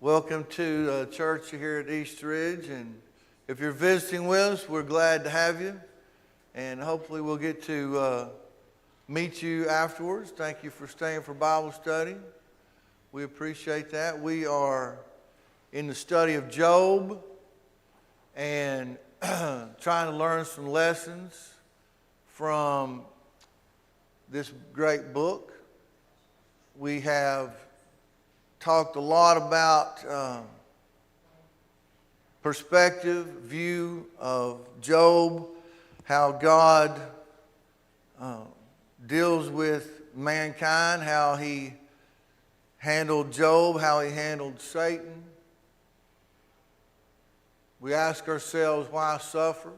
Welcome to the church here at East Ridge, and if you're visiting with us, we're glad to have you, and hopefully we'll get to meet you afterwards. Thank you for staying for Bible study. We appreciate that. We are in the study of Job and trying to learn some lessons from this great book. We have talked a lot about perspective, view of Job, how God deals with mankind, how he handled Job, how he handled Satan. We ask ourselves, why suffer?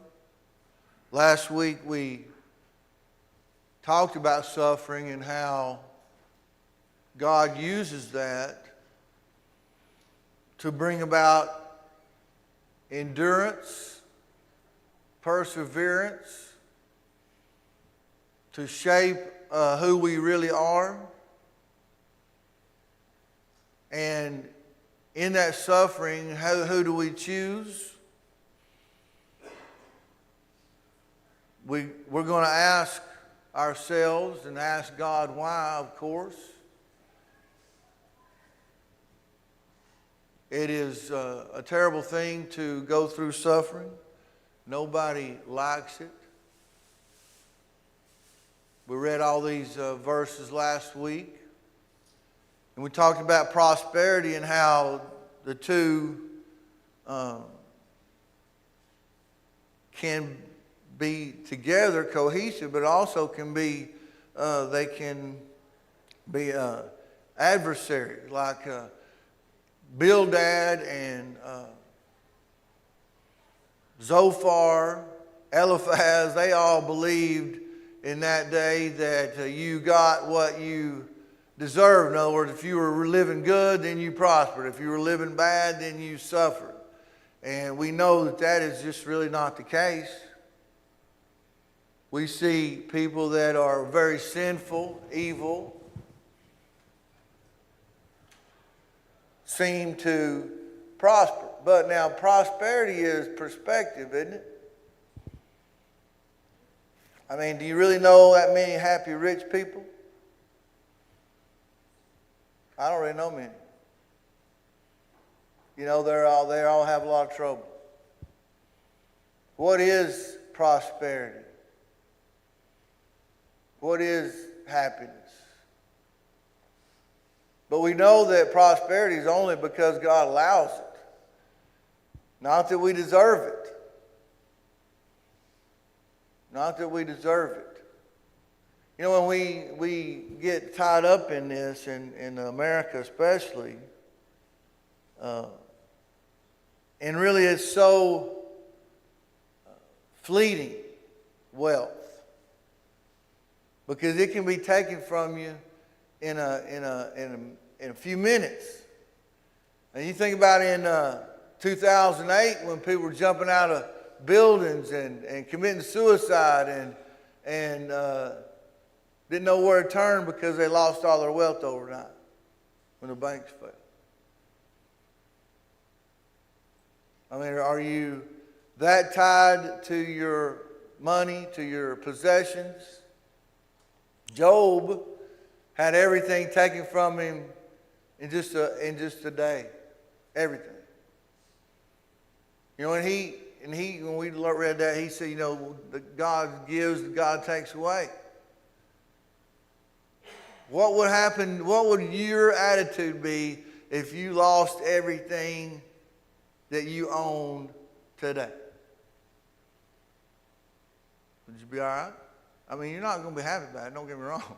Last week we talked about suffering and how God uses that to bring about endurance, perseverance, to shape who we really are. And in that suffering, who do we choose? We're going to ask ourselves and ask God why, of course. It is a terrible thing to go through suffering. Nobody likes it. We read all these verses last week. And we talked about prosperity and how the two can be together, cohesive, but also can be, they can be adversaries, like Bildad and Zophar, Eliphaz. They all believed in that day that you got what you deserved. In other words, if you were living good, then you prospered. If you were living bad, then you suffered. And we know that that is just really not the case. We see people that are very sinful, evil, seem to prosper. But now prosperity is perspective, isn't it? I mean, do you really know that many happy rich people? I don't really know many. You know, they all have a lot of trouble. What is prosperity? What is happiness? But we know that prosperity is only because God allows it. Not that we deserve it. Not that we deserve it. You know, when we get tied up in this, in America especially, and really it's so fleeting, wealth. Because it can be taken from you in a few minutes. And you think about in 2008 when people were jumping out of buildings and committing suicide and didn't know where to turn because they lost all their wealth overnight when the banks failed. I mean, are you that tied to your money, to your possessions? Job had everything taken from him in just a day. Everything. You know, when we read that, he said, you know, God gives, God takes away. What would happen, what would your attitude be if you lost everything that you owned today? Would you be all right? I mean, you're not going to be happy about it, don't get me wrong.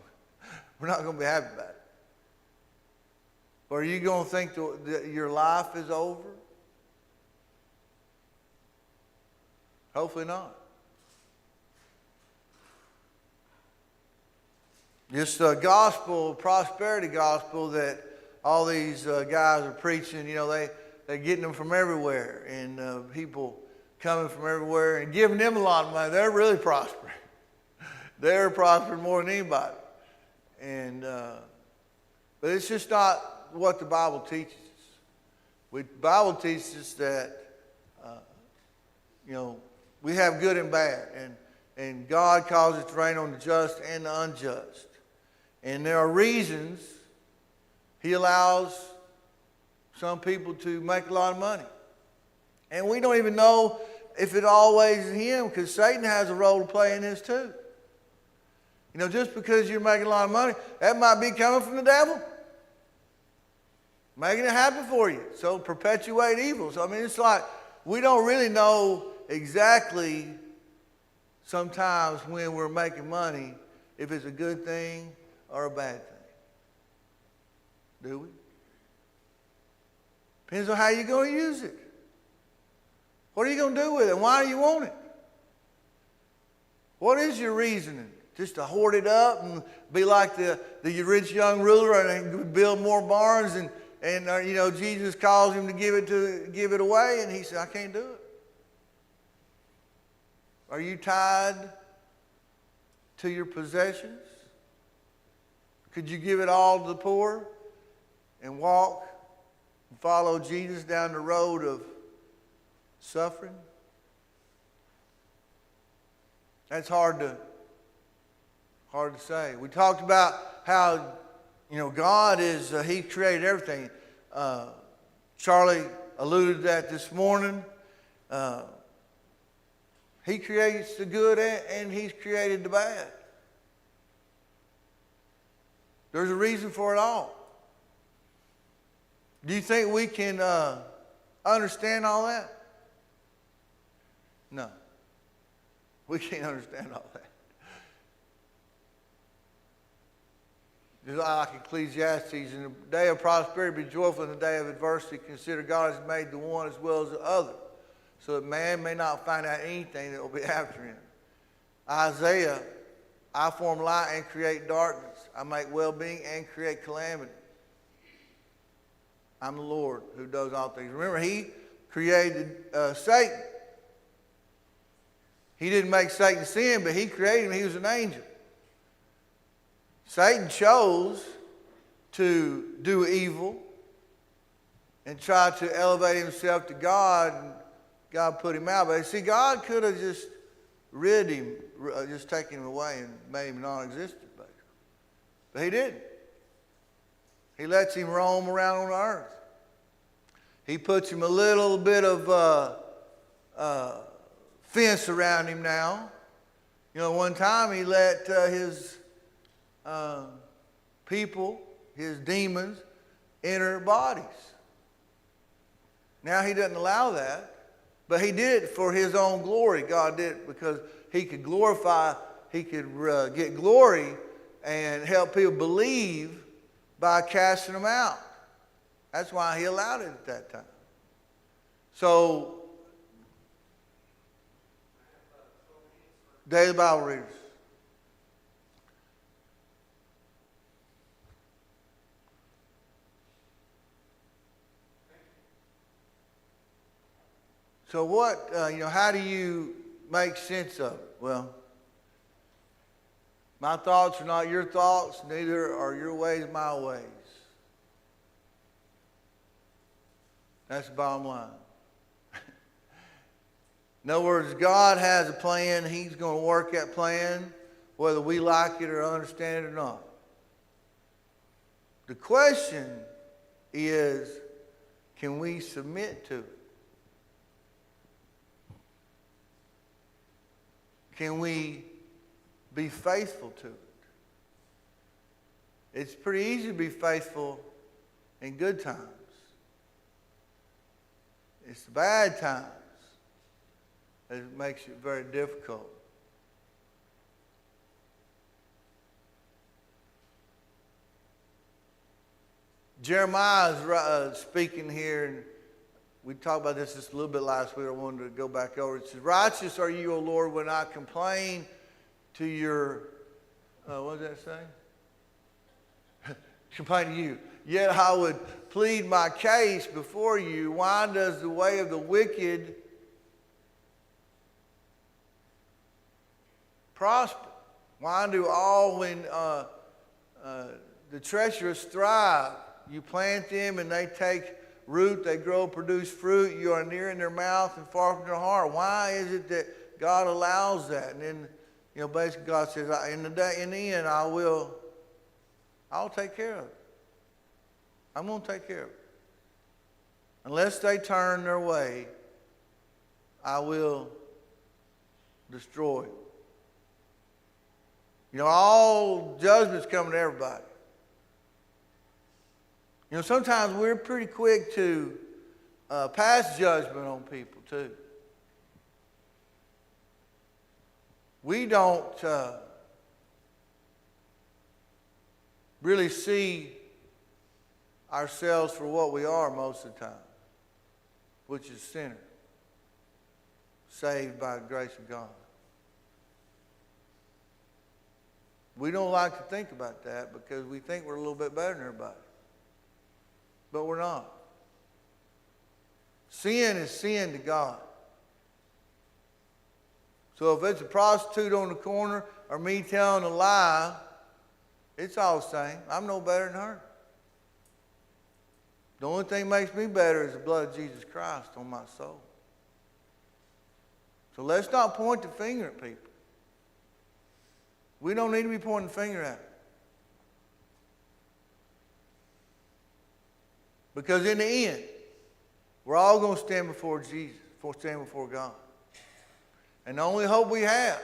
We're not going to be happy about it. Or are you going to think that your life is over? Hopefully not. This gospel, prosperity gospel that all these guys are preaching, you know, they're getting them from everywhere. And people coming from everywhere and giving them a lot of money. They're really prospering. They're prospering more than anybody. And but it's just not what the Bible teaches us. The Bible teaches us that, we have good and bad. And God causes it to rain on the just and the unjust. And there are reasons He allows some people to make a lot of money. And we don't even know if it always is Him, because Satan has a role to play in this too. Just because you're making a lot of money, that might be coming from the devil. Making it happen for you. So perpetuate evil. So it's like we don't really know exactly sometimes when we're making money if it's a good thing or a bad thing. Do we? Depends on how you're going to use it. What are you going to do with it? Why do you want it? What is your reasoning? Just to hoard it up and be like the rich young ruler and build more barns and Jesus calls him to give it away, and he said, I can't do it. Are you tied to your possessions? Could you give it all to the poor and walk and follow Jesus down the road of suffering? That's hard to say. We talked about how God is, He created everything. Charlie alluded to that this morning. He creates the good and He's created the bad. There's a reason for it all. Do you think we can understand all that? No. We can't understand all that. Just like Ecclesiastes, in the day of prosperity be joyful, in the day of adversity consider God has made the one as well as the other, so that man may not find out anything that will be after him. Isaiah, I form light and create darkness. I make well-being and create calamity. I'm the Lord who does all things. Remember, He created Satan. He didn't make Satan sin, but He created him. He was an angel. Satan chose to do evil and try to elevate himself to God, and God put him out. But see, God could have just rid him, just taken him away and made him non-existent, basically. But He didn't. He lets him roam around on the earth. He puts him a little bit of fence around him now. One time He let his people, his demons, enter bodies. Now He doesn't allow that, but He did it for His own glory. God did it because He could glorify, He could get glory and help people believe by casting them out. That's why He allowed it at that time. So, daily Bible readers. So what, how do you make sense of it? Well, my thoughts are not your thoughts, neither are your ways my ways. That's the bottom line. In other words, God has a plan. He's going to work that plan, whether we like it or understand it or not. The question is, can we submit to it? Can we be faithful to it? It's pretty easy to be faithful in good times. It's the bad times that it makes it very difficult. Jeremiah is speaking here, and we talked about this just a little bit last week. I wanted to go back over it. It says, righteous are you, O Lord, when I complain to your, what does that say? Complain to you. Yet I would plead my case before you. Why does the way of the wicked prosper? Why do all when the treacherous thrive? You plant them and they take root, they grow, produce fruit. You are near in their mouth and far from their heart. Why is it that God allows that? And then, basically God says, in the end, I'll take care of it. I'm going to take care of it. Unless they turn their way, I will destroy it. All judgment's coming to everybody. Sometimes we're pretty quick to pass judgment on people too. We don't really see ourselves for what we are most of the time, which is sinners, saved by the grace of God. We don't like to think about that because we think we're a little bit better than everybody. But we're not. Sin is sin to God. So if it's a prostitute on the corner or me telling a lie, it's all the same. I'm no better than her. The only thing that makes me better is the blood of Jesus Christ on my soul. So let's not point the finger at people. We don't need to be pointing the finger at them. Because in the end, we're all going to stand before Jesus, stand before God. And the only hope we have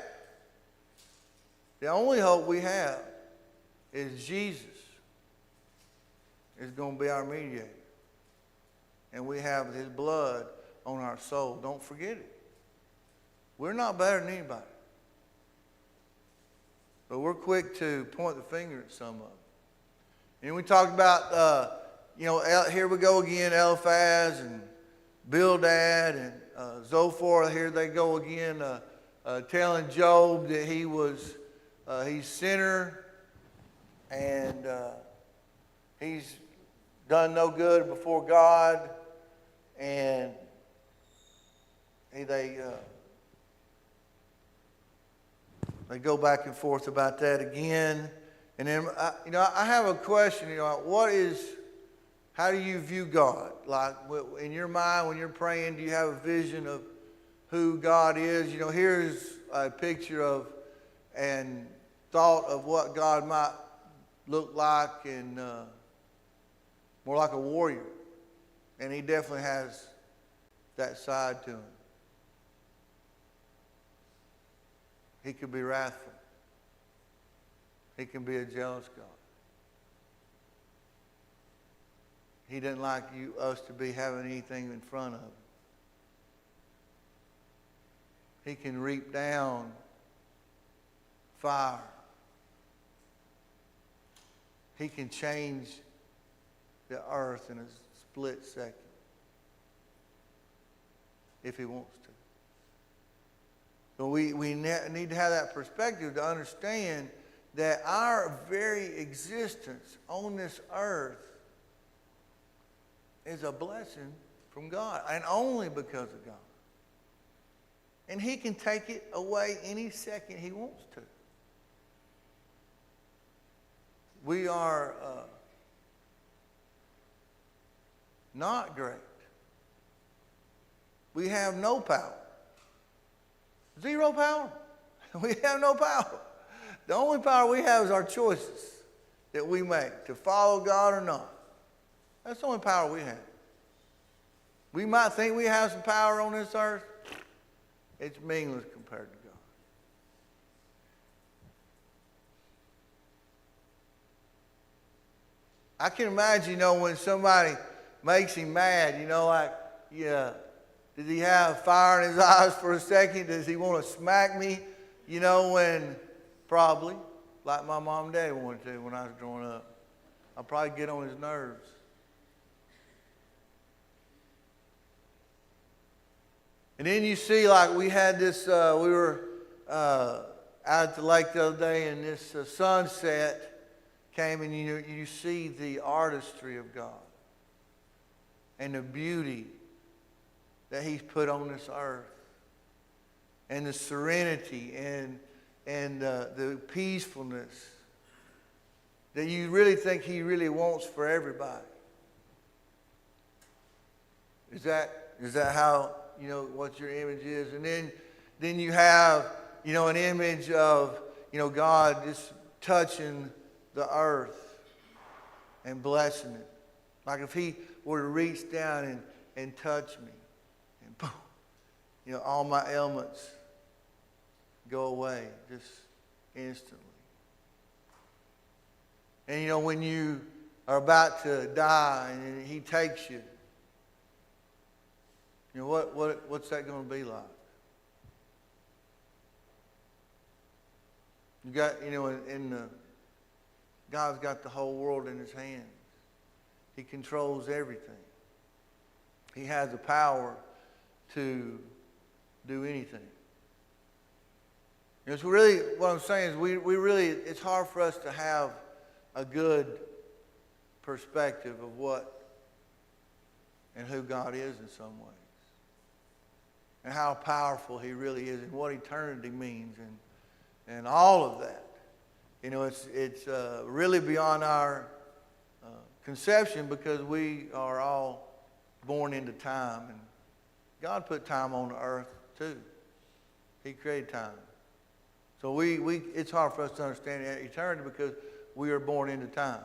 is Jesus is going to be our mediator. And we have his blood on our soul. Don't forget it. We're not better than anybody. But we're quick to point the finger at some of them. And we talked about, here we go again, Eliphaz and Bildad and Zophar. Here they go again, telling Job that he's sinner and he's done no good before God. And they go back and forth about that again. And then, I have a question. How do you view God? Like, in your mind, when you're praying, do you have a vision of who God is? Here's a picture of and thought of what God might look like, and more like a warrior. And he definitely has that side to him. He could be wrathful. He can be a jealous God. He doesn't like us to be having anything in front of him. He can reap down fire. He can change the earth in a split second if he wants to. But we need to have that perspective to understand that our very existence on this earth is a blessing from God, and only because of God. And he can take it away any second he wants to. We are not great. We have no power. Zero power. We have no power. The only power we have is our choices that we make to follow God or not. That's the only power we have. We might think we have some power on this earth. It's meaningless compared to God. I can imagine, when somebody makes him mad, does he have fire in his eyes for a second? Does he want to smack me? When probably, like my mom and dad wanted to when I was growing up. I'll probably get on his nerves. And then you see, like we had this, we were out at the lake the other day, and this sunset came, and you see the artistry of God and the beauty that he's put on this earth, and the serenity and the peacefulness that you really think he really wants for everybody. Is that how, what your image is? And then you have, an image of, God just touching the earth and blessing it. Like if he were to reach down and touch me, and boom, all my ailments go away just instantly. And when you are about to die and he takes you, what's that going to be like? You got, God's got the whole world in his hands. He controls everything. He has the power to do anything. It's really, what I'm saying is we really, it's hard for us to have a good perspective of what and who God is in some ways. And how powerful he really is and what eternity means and all of that. It's really beyond our conception because we are all born into time. And God put time on the earth too. He created time. So it's hard for us to understand eternity because we are born into time.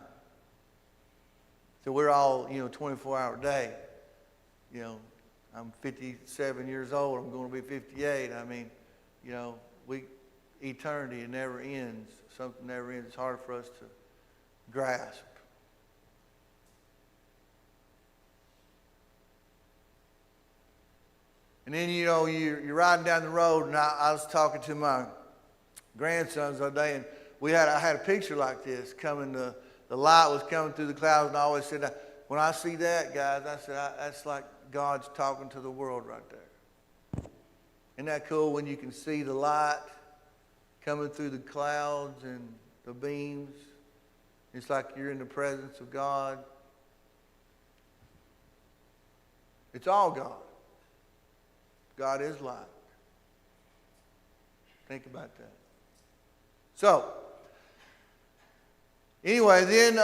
So we're all, 24-hour day. I'm 57 years old. I'm going to be 58. I mean, eternity, it never ends. Something never ends. It's hard for us to grasp. And then, you're riding down the road, and I was talking to my grandsons the other day, and I had a picture like this coming. The light was coming through the clouds, and I always said, when I see that, guys, I said, that's like God's talking to the world right there. Isn't that cool when you can see the light coming through the clouds and the beams? It's like you're in the presence of God. It's all God. God is light. Think about that. So, anyway, then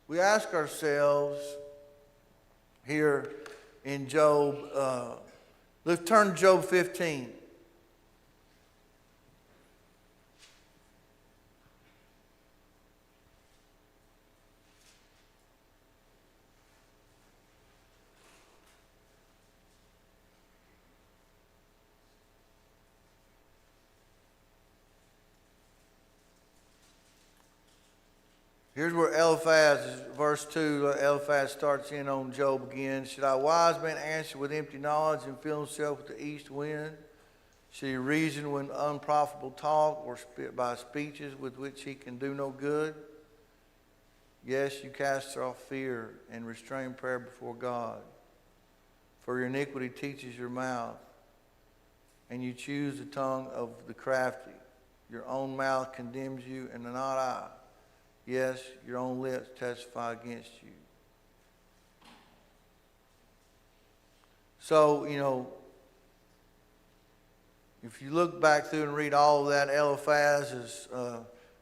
we ask ourselves here in Job, let's turn to Job 15. Here's where Eliphaz, verse 2, Eliphaz starts in on Job again. Should a wise man answer with empty knowledge and fill himself with the east wind? Should he reason with unprofitable talk or by speeches with which he can do no good? Yes, you cast off fear and restrain prayer before God. For your iniquity teaches your mouth, and you choose the tongue of the crafty. Your own mouth condemns you, and not I. Yes, your own lips testify against you. So, if you look back through and read all of that, Eliphaz is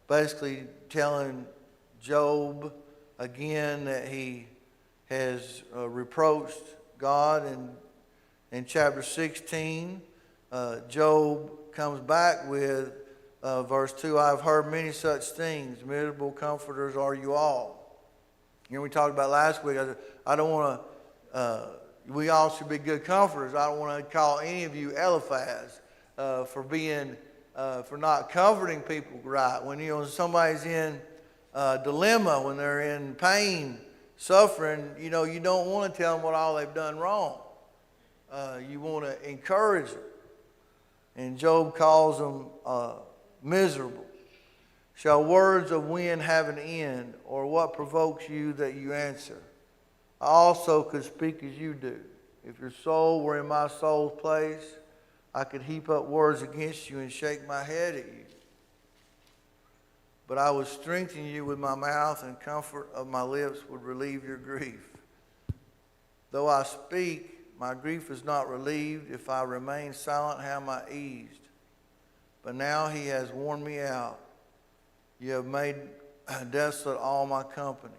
basically telling Job again that he has reproached God. And in chapter 16, Job comes back with verse 2, I have heard many such things. Miserable comforters are you all. We talked about last week, I don't want to, we all should be good comforters. I don't want to call any of you Eliphaz for not comforting people right. When, somebody's in dilemma, when they're in pain, suffering, you don't want to tell them what all they've done wrong. You want to encourage them. And Job calls them miserable. Shall words of wind have an end, or what provokes you that you answer? I also could speak as you do. If your soul were in my soul's place, I could heap up words against you and shake my head at you. But I would strengthen you with my mouth, and comfort of my lips would relieve your grief. Though I speak, my grief is not relieved. If I remain silent, how am I eased? But now he has worn me out. You have made desolate all my company.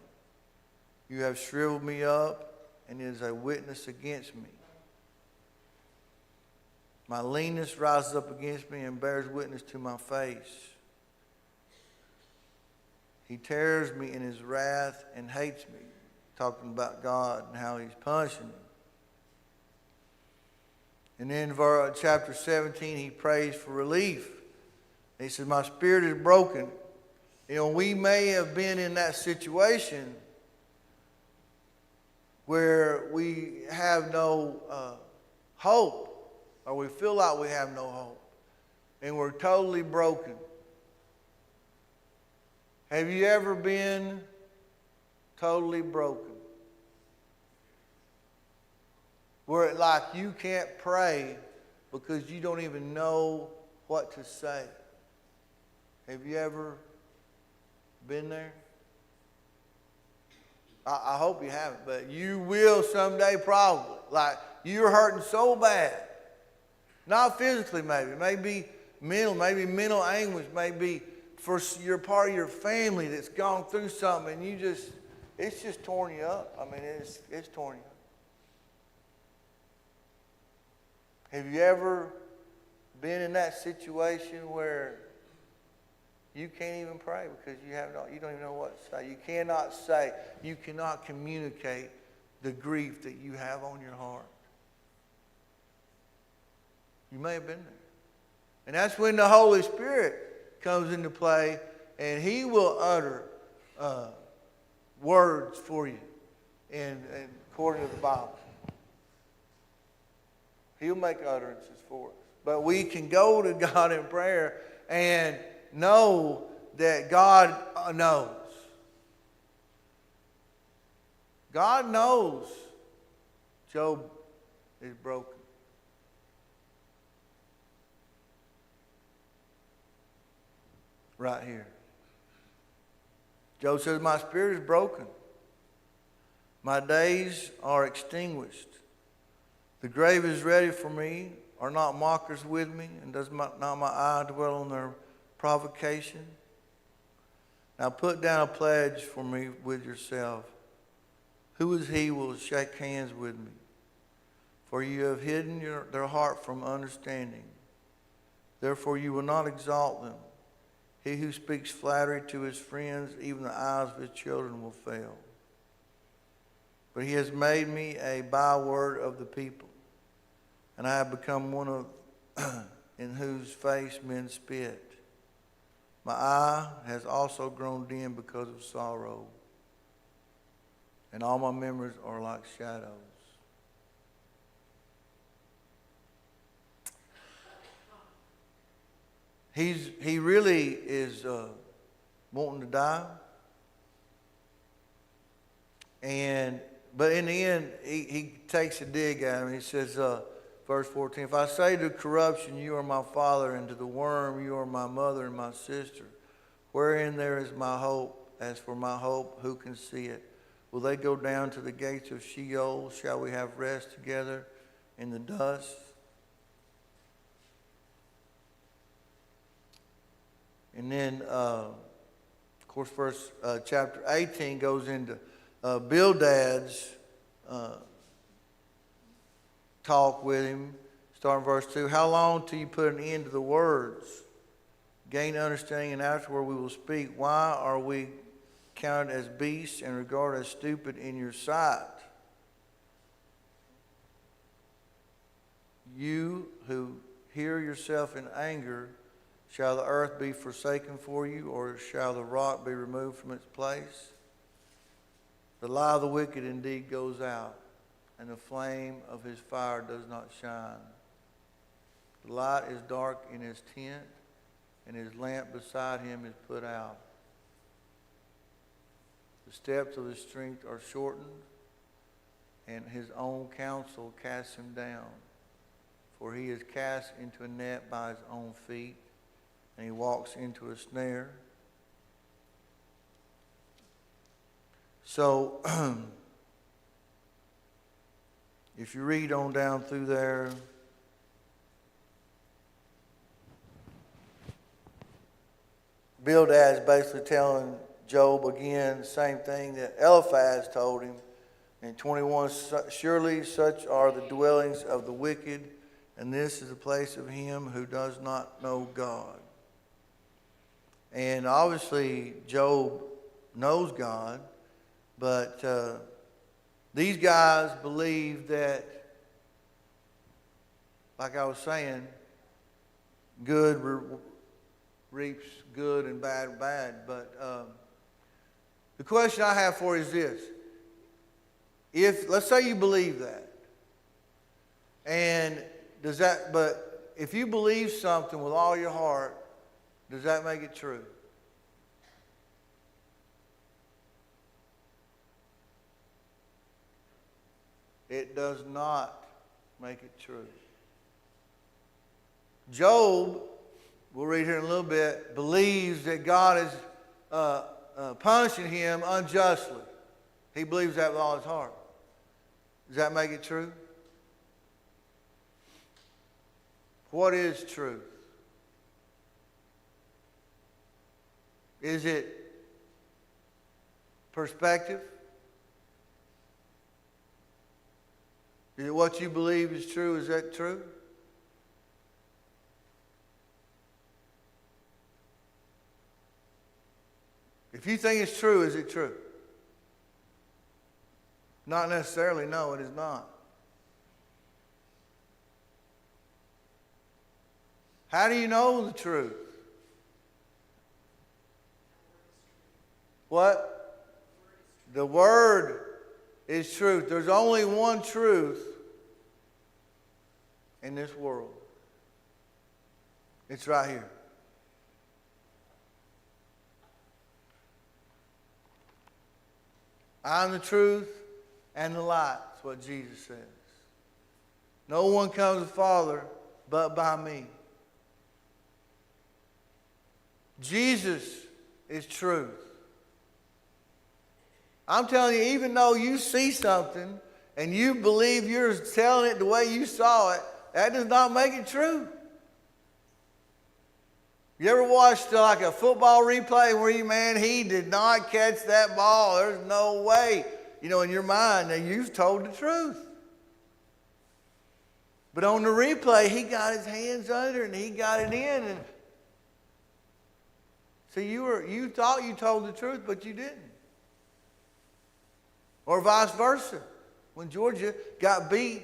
You have shriveled me up, and is a witness against me. My leanness rises up against me and bears witness to my face. He tears me in his wrath and hates me. Talking about God and how he's punishing him. And then in chapter 17, he prays for relief. He says, my spirit is broken. You know, we may have been in that situation where we have no hope, or we feel like we have no hope, and we're totally broken. Have you ever been totally broken? Where like you can't pray because you don't even know what to say. Have you ever been there? I hope you haven't, but you will someday probably. Like you're hurting so bad. Not physically maybe. Maybe mental anguish. Maybe for you're part of your family that's gone through something and it's just torn you up. I mean, it's torn you up. Have you ever been in that situation where you can't even pray because you don't even know what to say? You cannot say, you cannot communicate the grief that you have on your heart. You may have been there. And that's when the Holy Spirit comes into play, and he will utter words for you and according to the Bible. He'll make utterances for us. But we can go to God in prayer and know that God knows. God knows Job is broken. Right here. Job says, my spirit is broken. My days are extinguished. The grave is ready for me. Are not mockers with me? And does not my eye dwell on their provocation? Now put down a pledge for me with yourself. Who is he who will shake hands with me? For you have hidden their heart from understanding. Therefore you will not exalt them. He who speaks flattery to his friends, even the eyes of his children will fail. But he has made me a byword of the people, and I have become one of in whose face men spit. My eye has also grown dim because of sorrow, and all my memories are like shadows. He really is wanting to die, but in the end, he takes a dig at him. He says, verse 14, if I say to corruption, you are my father, and to the worm, you are my mother and my sister, wherein there is my hope? As for my hope, who can see it? Will they go down to the gates of Sheol? Shall we have rest together in the dust? And then, of course, chapter 18 goes into Bildad's talk with him, starting verse 2. How long till you put an end to the words? Gain understanding, and afterward we will speak. Why are we counted as beasts and regarded as stupid in your sight? You who hear yourself in anger, shall the earth be forsaken for you, or shall the rock be removed from its place? The lie of the wicked indeed goes out, and the flame of his fire does not shine. The light is dark in his tent, and his lamp beside him is put out. The steps of his strength are shortened, and his own counsel casts him down. For he is cast into a net by his own feet, and he walks into a snare. So, if you read on down through there, Bildad is basically telling Job again, the same thing that Eliphaz told him in 21. Surely such are the dwellings of the wicked, and this is the place of him who does not know God. And obviously Job knows God, but these guys believe that, like I was saying, good reaps good and bad bad. But the question I have for you is this. Let's say you believe that, and but if you believe something with all your heart, does that make it true? It does not make it true. Job, we'll read here in a little bit, believes that God is punishing him unjustly. He believes that with all his heart. Does that make it true? What is truth? Is it perspective? Is it what you believe is true? Is that true? If you think it's true, is it true? Not necessarily, no, it is not. How do you know the truth? What? The Word is truth. There's only one truth in this world. It's right here. I'm the truth and the light. That's what Jesus says. No one comes to the Father but by me. Jesus is truth. I'm telling you, even though you see something and you believe you're telling it the way you saw it, that does not make it true. You ever watched like a football replay where he did not catch that ball? There's no way. In your mind, now you've told the truth. But on the replay, he got his hands under and he got it in. And so you thought you told the truth, but you didn't. Or vice versa. When Georgia got beat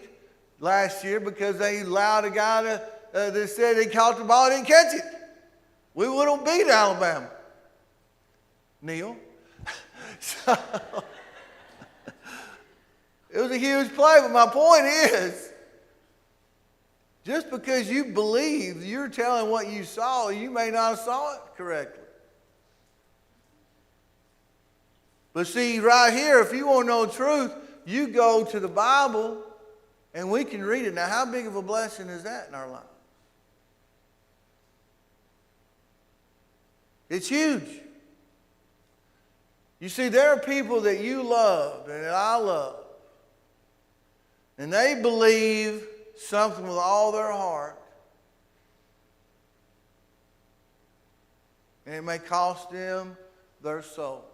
last year because they allowed a guy that said he caught the ball and didn't catch it. We would have beat Alabama. Neil. So, it was a huge play, but my point is, just because you believe you're telling what you saw, you may not have saw it correctly. But see, right here, if you want to know the truth, you go to the Bible and we can read it. Now, how big of a blessing is that in our life? It's huge. You see, there are people that you love and that I love, and they believe something with all their heart, and it may cost them their soul.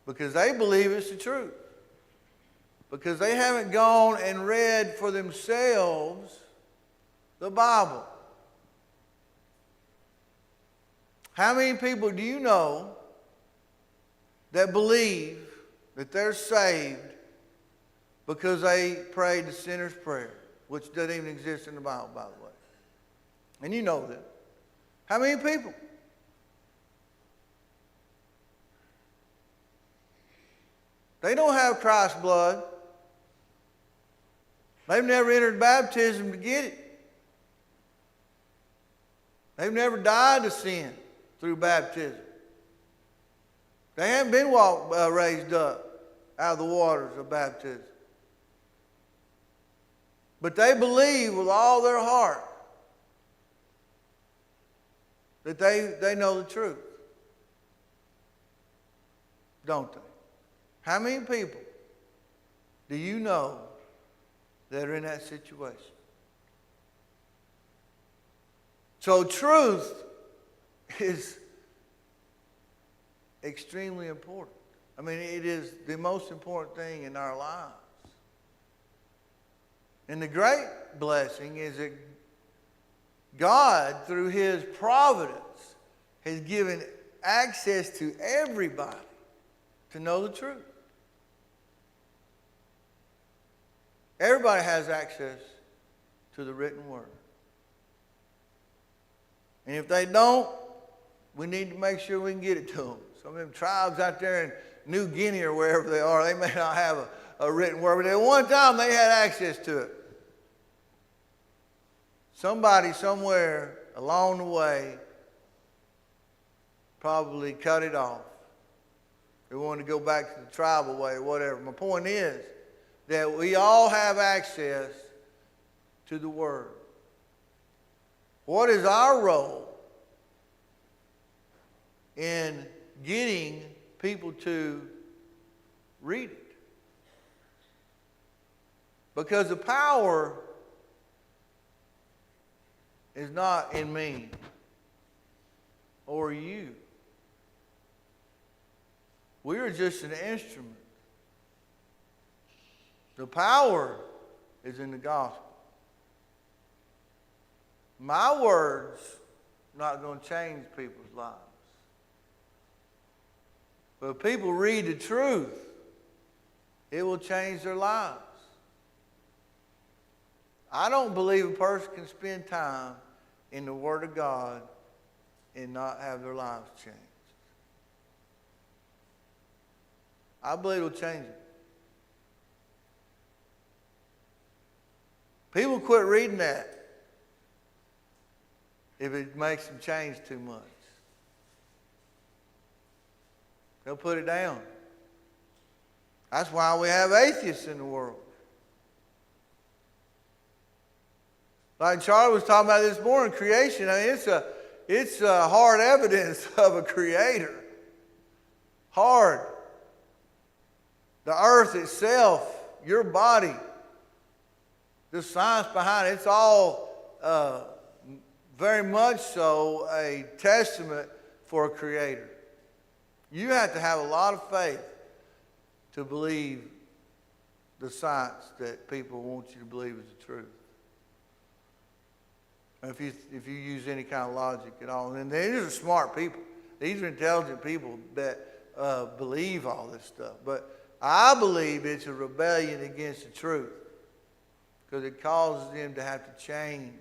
Because they believe it's the truth. Because they haven't gone and read for themselves the Bible. How many people do you know that believe that they're saved because they prayed the sinner's prayer, which doesn't even exist in the Bible, by the way? And you know that. How many people? They don't have Christ's blood. They've never entered baptism to get it. They've never died to sin through baptism. They haven't been raised up out of the waters of baptism. But they believe with all their heart that they know the truth. Don't they? How many people do you know that are in that situation? So truth is extremely important. I mean, it is the most important thing in our lives. And the great blessing is that God, through His providence, has given access to everybody to know the truth. Everybody has access to the written word. And if they don't, we need to make sure we can get it to them. Some of them tribes out there in New Guinea or wherever they are, they may not have a written word, but at one time they had access to it. Somebody somewhere along the way probably cut it off. They wanted to go back to the tribal way or whatever. My point is that we all have access to the Word. What is our role in getting people to read it? Because the power is not in me or you. We are just an instrument. The power is in the gospel. My words are not going to change people's lives. But if people read the truth, it will change their lives. I don't believe a person can spend time in the Word of God and not have their lives changed. I believe it will change it. People quit reading that if it makes them change too much. They'll put it down. That's why we have atheists in the world. Like Charlie was talking about this morning, creation. I mean, it's a hard evidence of a creator. Hard. The earth itself, your body, the science behind it, it's all very much so a testament for a creator. You have to have a lot of faith to believe the science that people want you to believe is the truth. If you use any kind of logic at all. And these are smart people. These are intelligent people that believe all this stuff. But I believe it's a rebellion against the truth because it causes them to have to change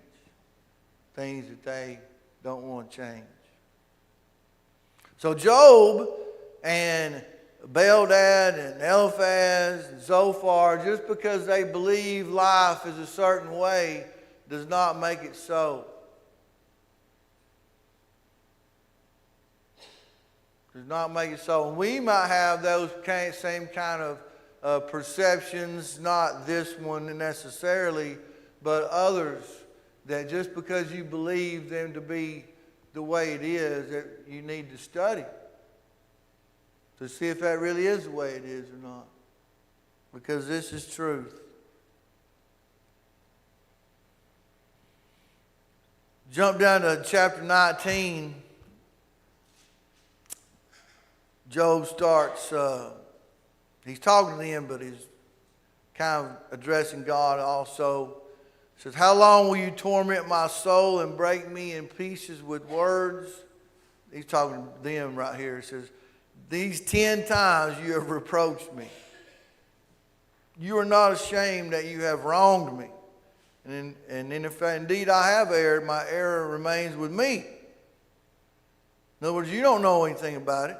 things that they don't want to change. So Job and Bildad and Eliphaz and Zophar, just because they believe life is a certain way, does not make it so. Does not make it so. And we might have those same kind of perceptions, not this one necessarily, but others, that just because you believe them to be the way it is, that you need to study to see if that really is the way it is or not. Because this is truth. Jump down to chapter 19. Job starts, he's talking to them, but he's kind of addressing God also. He says, how long will you torment my soul and break me in pieces with words? He's talking to them right here. He says, these 10 times you have reproached me. You are not ashamed that you have wronged me. And if indeed I have erred, my error remains with me. In other words, you don't know anything about it.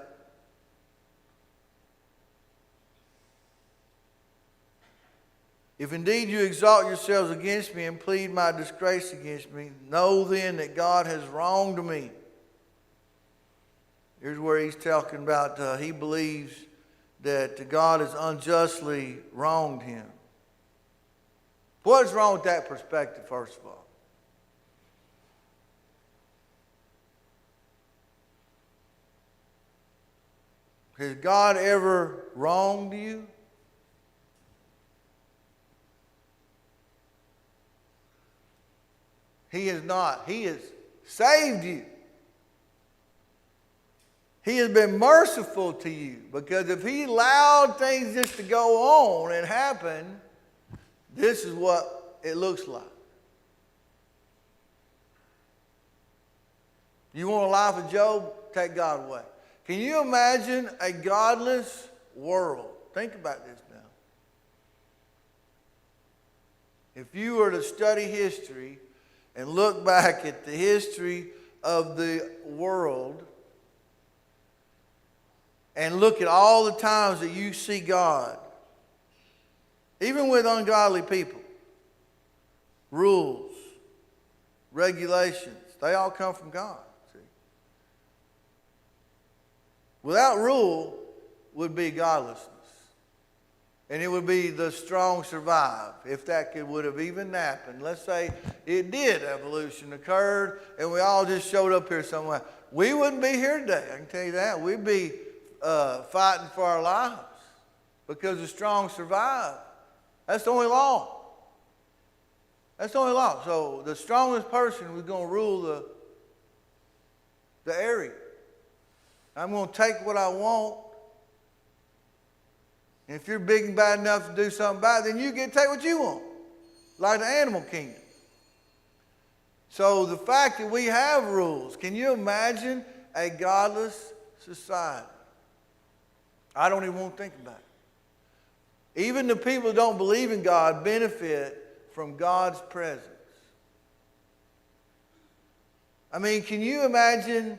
If indeed you exalt yourselves against me and plead my disgrace against me, know then that God has wronged me. Here's where he's talking about he believes that God has unjustly wronged him. What's wrong with that perspective, first of all? Has God ever wronged you? He has not. He has saved you. He has been merciful to you, because if he allowed things just to go on and happen, this is what it looks like. You want a life of Job? Take God away. Can you imagine a godless world? Think about this now. If you were to study history and look back at the history of the world and look at all the times that you see God, even with ungodly people, rules, regulations, they all come from God. See? Without rule would be godlessness. And it would be the strong survive, if that would have even happened. Let's say it did, evolution occurred, and we all just showed up here somewhere. We wouldn't be here today, I can tell you that. We'd be fighting for our lives, because the strong survive. That's the only law. That's the only law. So the strongest person was going to rule the area. I'm going to take what I want. And if you're big and bad enough to do something bad, then you get to take what you want, like the animal kingdom. So the fact that we have rules, can you imagine a godless society? I don't even want to think about it. Even the people who don't believe in God benefit from God's presence. I mean, can you imagine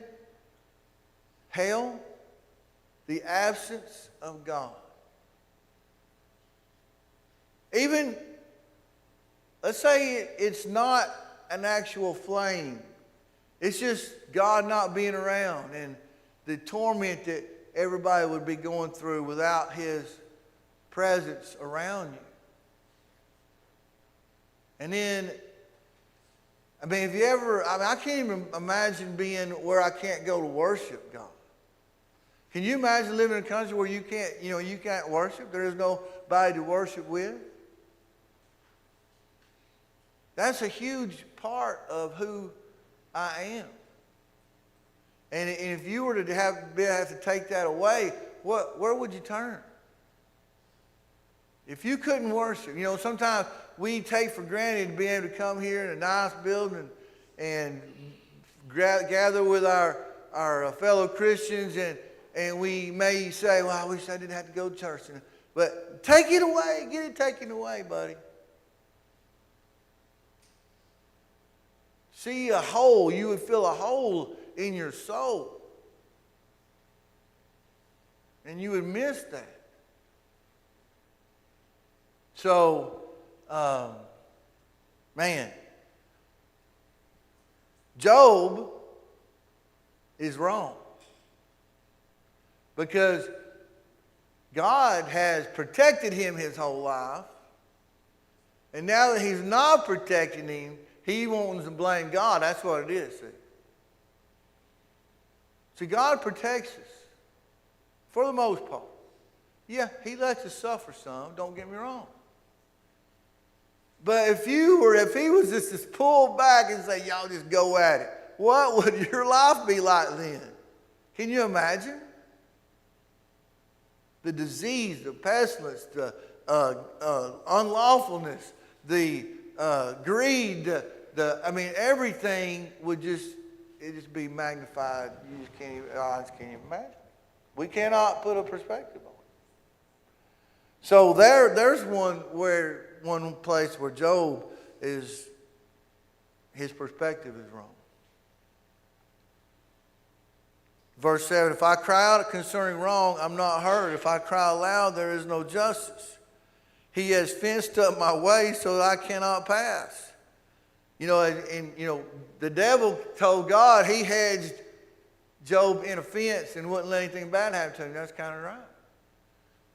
hell? The absence of God. Even, let's say it's not an actual flame. It's just God not being around and the torment that everybody would be going through without His presence around you. And then, I mean, I can't even imagine being where I can't go to worship God. Can you imagine living in a country where you can't worship? There is nobody to worship with? That's a huge part of who I am. And if you were to have to take that away, where would you turn? If you couldn't worship, sometimes we take for granted to be able to come here in a nice building and gather with our fellow Christians, and we may say, well, I wish I didn't have to go to church. But take it away. Get it taken away, buddy. See a hole. You would feel a hole in your soul. And you would miss that. So, Job is wrong. Because God has protected him his whole life. And now that He's not protecting him, he wants to blame God. That's what it is, see. See, God protects us for the most part. Yeah, He lets us suffer some, don't get me wrong. But if He was just to pull back and say, y'all just go at it, what would your life be like then? Can you imagine? The disease, the pestilence, the unlawfulness, the greed, everything would just be magnified. You just can't even imagine. We cannot put a perspective on it. So there's one place where Job his perspective is wrong. Verse 7, if I cry out concerning wrong, I'm not heard. If I cry aloud, there is no justice. He has fenced up my way so that I cannot pass. The devil told God he hedged Job in a fence and wouldn't let anything bad happen to him. That's kind of right.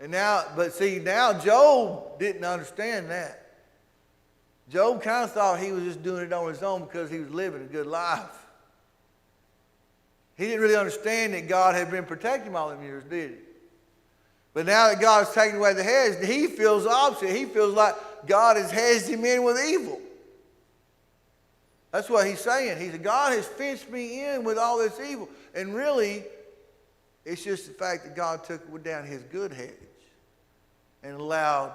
And now Job didn't understand that. Job kind of thought he was just doing it on his own because he was living a good life. He didn't really understand that God had been protecting him all them years, did he? But now that God has taken away the hedge, he feels the opposite. He feels like God has hedged him in with evil. That's what he's saying. He said, God has fenced me in with all this evil. And really, It's just the fact that God took down his good hedge and allowed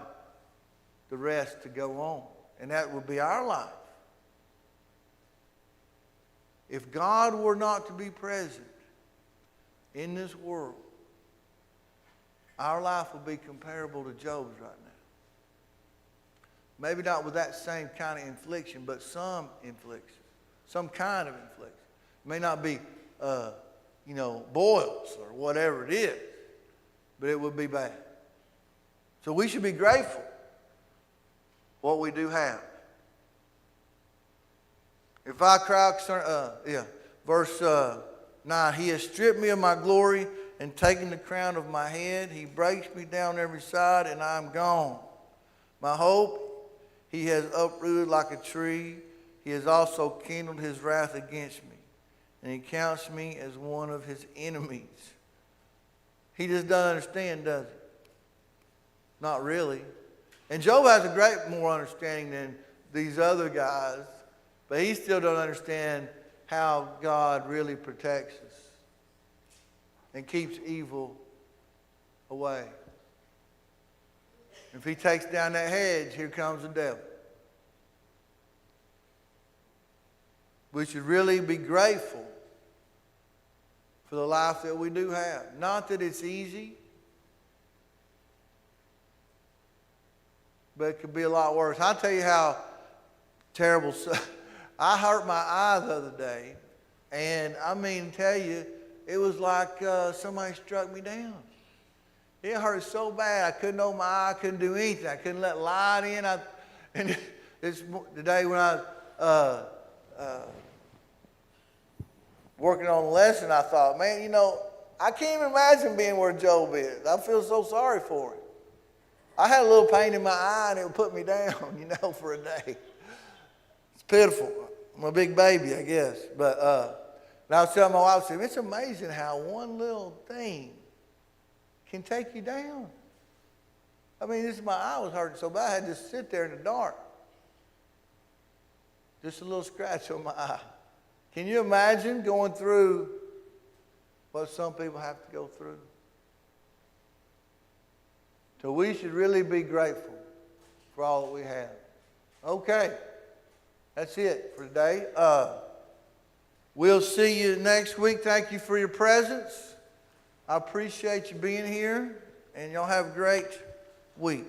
the rest to go on. And that would be our life. If God were not to be present in this world, our life would be comparable to Job's right now. Maybe not with that same kind of infliction, but some infliction. Some kind of infliction. It may not be, boils or whatever it is, but it would be bad. So we should be grateful for what we do have. If I cry, verse 9, he has stripped me of my glory and taken the crown of my head. He breaks me down every side and I am gone. My hope he has uprooted like a tree. He has also kindled his wrath against me, and he counts me as one of his enemies. He just doesn't understand, does he? Not really. And Job has a great more understanding than these other guys, but he still don't understand how God really protects us and keeps evil away. If he takes down that hedge, here comes the devil. We should really be grateful for the life that we do have. Not that it's easy, but it could be a lot worse. I'll tell you how terrible. I hurt my eye the other day, and tell you, it was like somebody struck me down. It hurt so bad, I couldn't open my eye, I couldn't do anything. I couldn't let light in. And the day when I was working on the lesson, I thought, man, I can't even imagine being where Job is. I feel so sorry for him. I had a little pain in my eye, and it would put me down, for a day. It's pitiful. I'm a big baby, I guess. But and I was telling my wife, I said, it's amazing how one little thing can take you down. My eye was hurting so bad, I had to just sit there in the dark. Just a little scratch on my eye. Can you imagine going through what some people have to go through? So we should really be grateful for all that we have. Okay, that's it for today. We'll see you next week. Thank you for your presence. I appreciate you being here, and y'all have a great week.